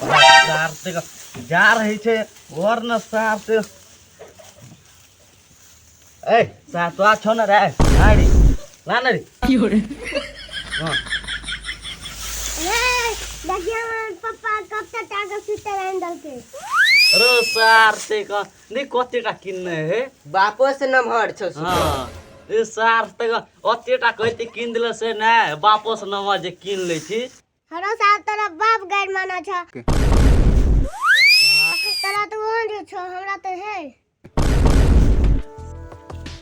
सारते का जा रही छे और न सारते ए सा तो आ छो न रे आड़ी ला न रे हां देखिए पापा कब तक आगे सुते हैंडल के अरे सारते का नी कोते का किन्ने है बापो से नमहर छ हां ए सारते का ओतेटा कहते किन दिले से ना बापो से नवा जे किन ले छी हरो साल तेरा बाप गाइड माना छ तेरा तो वहां जो छ हमरा तो है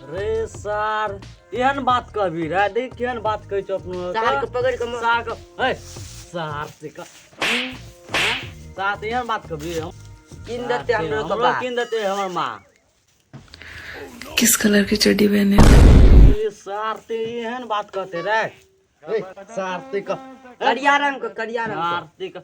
रे सार एहन बात कहबी रे देख केहन बात कहै छ अपनो सार के पकड़ के सार ए सार से का साथ एहन बात कहबी हम किन देते हमरो के बाप किन देते हमर मां किस कलर की चड्डी पहने हो? ये सारते एहन बात कहते रे ए सारते का करिया रंग सारते का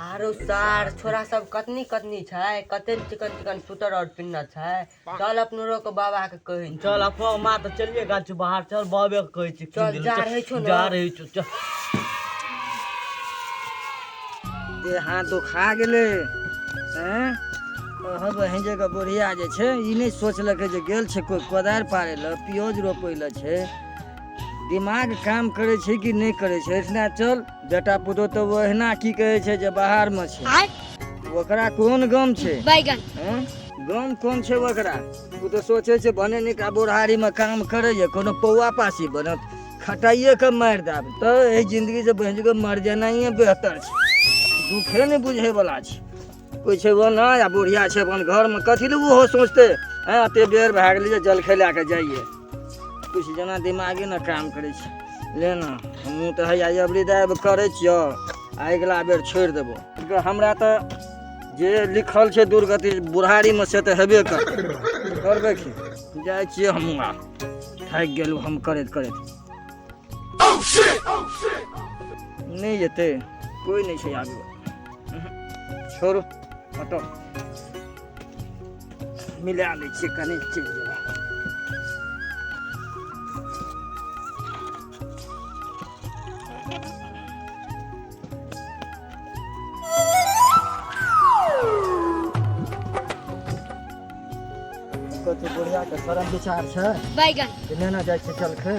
आरो सार छोरा सब कतनी कतनी छै कते चिकन चिकन स्वेटर और पिन्ना छै चल अपनो रो के बाबा के कहि चल अपनो मां त चलिए गाछ बाहर चल बाबे के कहै छी चल जा रहे छो जा रही छो चल दे हाथ दुखा गेले हैं अब वहीं जगह बुढ़िया जे छै ई नहीं सोचलक जे गेल छै कोई कोदार पारे ल पियोज रोपै ल छै दिमाग काम करे छै कि नहीं करे छै इसना चल बेटा पुतो तो ओहिना की कहे छै जे बाहर में छै ओकरा कोन गम छै बैगन हैं गम कोन छै ओकरा उ तो सोचे छै भने निका बुढ़ारी में काम करे जे कोनो पौआ पासी बनत खटाइए के मार दाब तो ए जिंदगी से बहन के मर जाना ही बेहतर छै दुखे नहीं बुझे वाला छै कोई छै वो ना या बुढ़िया छै अपन घर में कथी ले वो सोचते हैं अते बेर भए गेलै जे जल खैला के जाइए कुछ जना दिमागे ना काम करे छै लेना हमहूँ तो हैया अबरी दाब करे छियो अगला बेर छोड़ देबो हमरा तो जे लिखल छै दुर्गति बुढ़ारी में से तो हेबे करबे की जाय छियै हमहूँ आ थाकि गेलहुँ हम करैत नहीं जेते कोई नहीं छै आगे छोड़ू हटो मिला लै छियै कनि चलि जेबै कथी बुढ़िया के शरम विचार छै बैगन कि लेना जाइ छै चल खे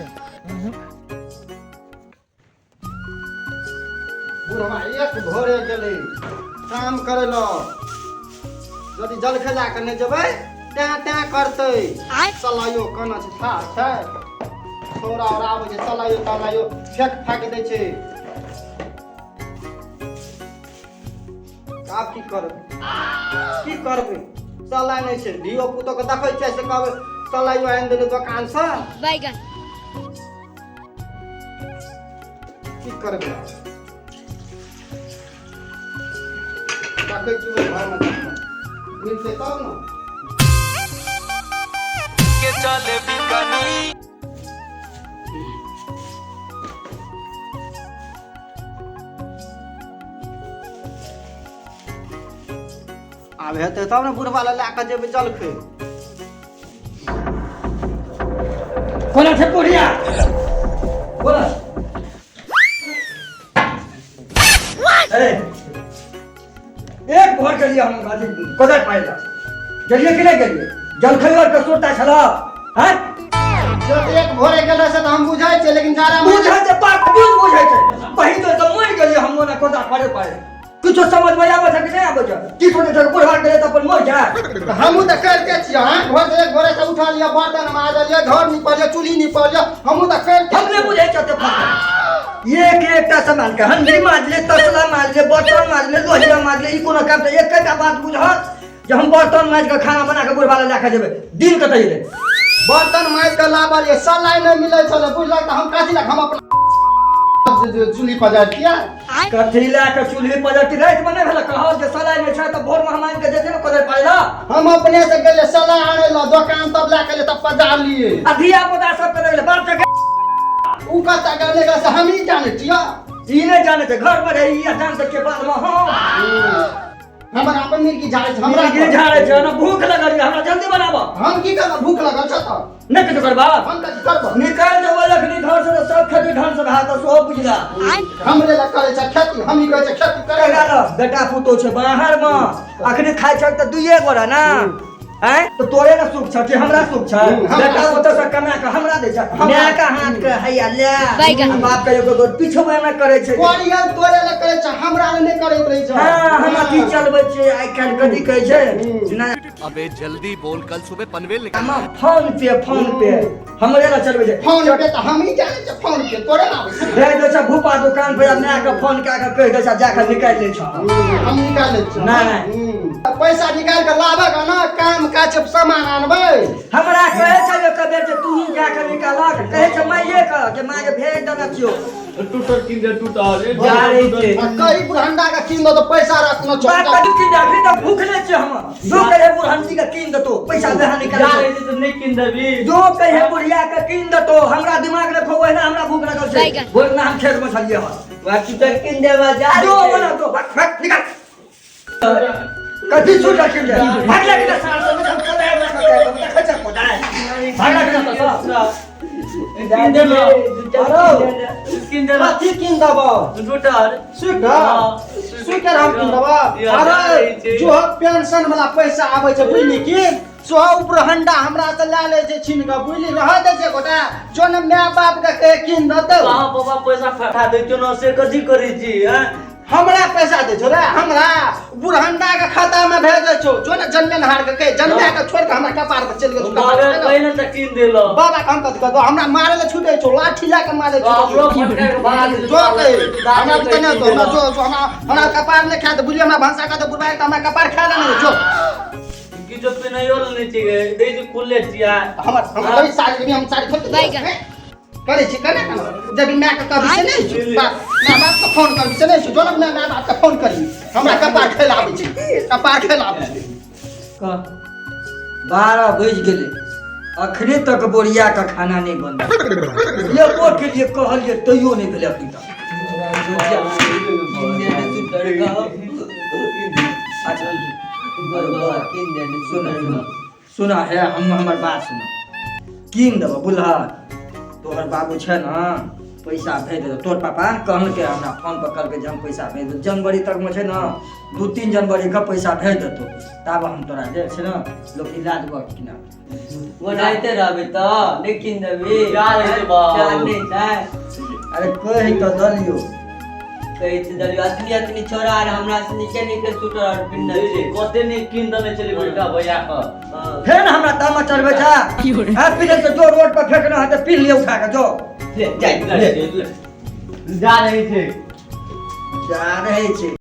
बुढ़वा एक भोरे गेलै काम करे लो यदि जल खेला के नहीं जेबै त्या करते सलाइयो काना छै था छै छोरा और आबै छै सलाइयो फेक फाक दै छै आब की करबै सलाइ नहीं छै धियो पुतो के देखै छै से कहबै सलाइयो आनि देले दुकान से बैगन की करबै देखै छी घर में मिलते तब न के चले बिकनी आब हेतै तब ने बुढ़वा लए के जेबै जल खे कोना छै बुढ़िया बोला अरे एक भर के लिए हम गाजी कोदार पाइला गेलिए कि नहीं गेलिए जल खैवर के सोटा छला हैं जब एक भोरे गेला से त हम बुझाइ छै लेकिन जारा बुझै छै बात बुझै छै पहिल तो मर गेलिए हम ना कोदार पारे कुछो समझ में आवे छै कि नहीं आवे छै की सोचे छै बुढ़वा गेले त अपन मर जा हमहू त करते छियै हां घर से एक भोरे से उठा लिया बर्तन माज लिया घर निपल लिया चूल्ही निपल लिया हमहू त करते हमने बुझै छै त एक एकटा सामान के हंडी माज ले तसला माज ले बर्तन माज ले लोहिया माज ले ई कोनो काम त एकटा बात बुझत जे हम बर्तन माज के खाना बना के बुढ़वा लेके जेबै दिन कतै ले बर्तन माज के लाबल ये सलाई न मिलै छले बुझलक त हम काथी ला हम अपन चूल्ही पजार किया कथी ला के चूल्ही पजरती रात में नहीं भेल कहल जे सलाई में छै त भोर में हम आइन के देते न कोदर पाइला हम अपने से गेले सलाई आने ला दुकान तब ला के तब पजार लिए आ धिया पुता सब के गेले बाप के ऊ कता गेले से हम ही जाने छिया ई नहीं जाने छै घर में रही या जान के बाद में हां हमरा अपन मिर्गी झाड़े छै हमरा हमरा के झाड़े छै न भूख लगल हमरा जल्दी बनाबो हम की करब भूख लगल छ त नहीं कुछ करबा हम का करब निकाल जब लखनी घर से सब खेती ढंग से भात सो बुझला हमरे ला करे छ खेती हम ही करे छ खेती करे करा लो बेटा पुतो छे बाहर में अखनी खाइ छ त दुइए गोरा ना हैं तो तोरे ना सुख छ कि हमरा सुख छ बेटा ओत से कमा के हमरा दे छ न्या का हाथ के हैया ले बाप के एगो पीछे में करे छै कोरिया तोरे ला करे छ हमरा ला नहीं करैत रही छ हां हम की चलबै छै आइ काल कदी कहै छै ना अबे जल्दी बोल, कल सुबह पनवेल निकल। हम फोन पे हमरे ला चलबै छै फोन पे त हम ही जाने छ फोन पे तोरे ना आबै छ दे दे छ भूपा दुकान पे अपने के फोन का के कह दे छ जाके निकाल ले छ हम निकाल ले छ नहीं पैसा निकाल के लाबे का ना काम काज सामान आनबै हमरा कहे छै कबे जे तू ही जाके निकाल कहे छै माइए का जे मां के भेज देना छियो टूटर किंदे टूटर जा रही थे कई बुढ़ंडा का कीन दो तो पैसा रखना बात छोड़ कर की जाके तो भूखले छै हम जो कहे बुढ़ंती का कीन दतो पैसा बेहा निकाल जा रही तो नहीं किंदबी जो कहे बुढ़िया का कीन दतो हमरा दिमाग में खोवे ना हमरा भूख लगल छै बोल ना हम खेत में छलिए ह बाकी तो किन देवा जा जो बोला तो भाग निकाल कभी छूटा किन दे भाग ले के साल से हम चले ना खचा को जाए भाग ले के तो किंदे लो किंदे लो कथी कीन दबो टूटर स्वीटर हम कीन दबो अरे जो पेंशन वाला पैसा आबै छै बुझली की सो बुढ़ंडा हमरा से ला ले छै छीन के बुझली रह दे छै गोटा जो न माय बाप के कहे कीन दतो हां बाबा पैसा फटा दे तो न से कथी करै छी हैं हमरा पैसा दे छो रे हमरा बुढ़ंडा के खाता में भेजे छो जो न जन्मेनहार के कहे जन्मे के छोड़ के हमरा कपार पर चल गेल बाबा पहिने त किन देलो बाबा हम कथी कहतो हमरा मारे ले छूटे छो लाठी ला के मारे छो हमरो फटका के भाग जो के हमरा तने तो हमरा जो हमरा कपार ले खा दे बुझली हमरा भाषा का तो बुढ़वा के हमरा कपार खा ले जो की जो पे नहीं होल नहीं छी दे जी खुले छिया हमर कोई साड़ी हम साड़ी खोल करे छी कने जब मैं का कभी से नहीं छु मैं बाप का फोन कभी से नहीं छु जो मैं बाप का फोन करी हमरा कपार खेलाबै छी कपार खेलाबै छी 12 बज गेले अखने तक बोरिया का खाना नहीं बनल ये को के लिए कहलिए तइयो नहीं भेले अभी तक सुना है हम हमर बात सुना कीन दबो बुल्हा तोहर बाबू छै ना पैसा भेज दे तोर पापा कहल के हमरा फोन पर करके जे हम पैसा भेज दे जनवरी तक में छै ना 2-3 जनवरी का पैसा भेज देतो तब हम तोरा दे छै ना लोग इलाज कर कि ना वो नाइते रहबे तो लेकिन देबी जा रही बाबा जान नहीं जाए अरे कहि तो दलियो कही थी दलियो अतनी छोरा और हमरा से नीचे नीचे शूटर और पिन जी कते नहीं किन दने चली बेटा भैया का फेर हमरा दाम चढ़बे जा हैप्पी डे जो रोड पर फेंकना है तो पीन ले उठा के जो जा रही थे जा रहे छे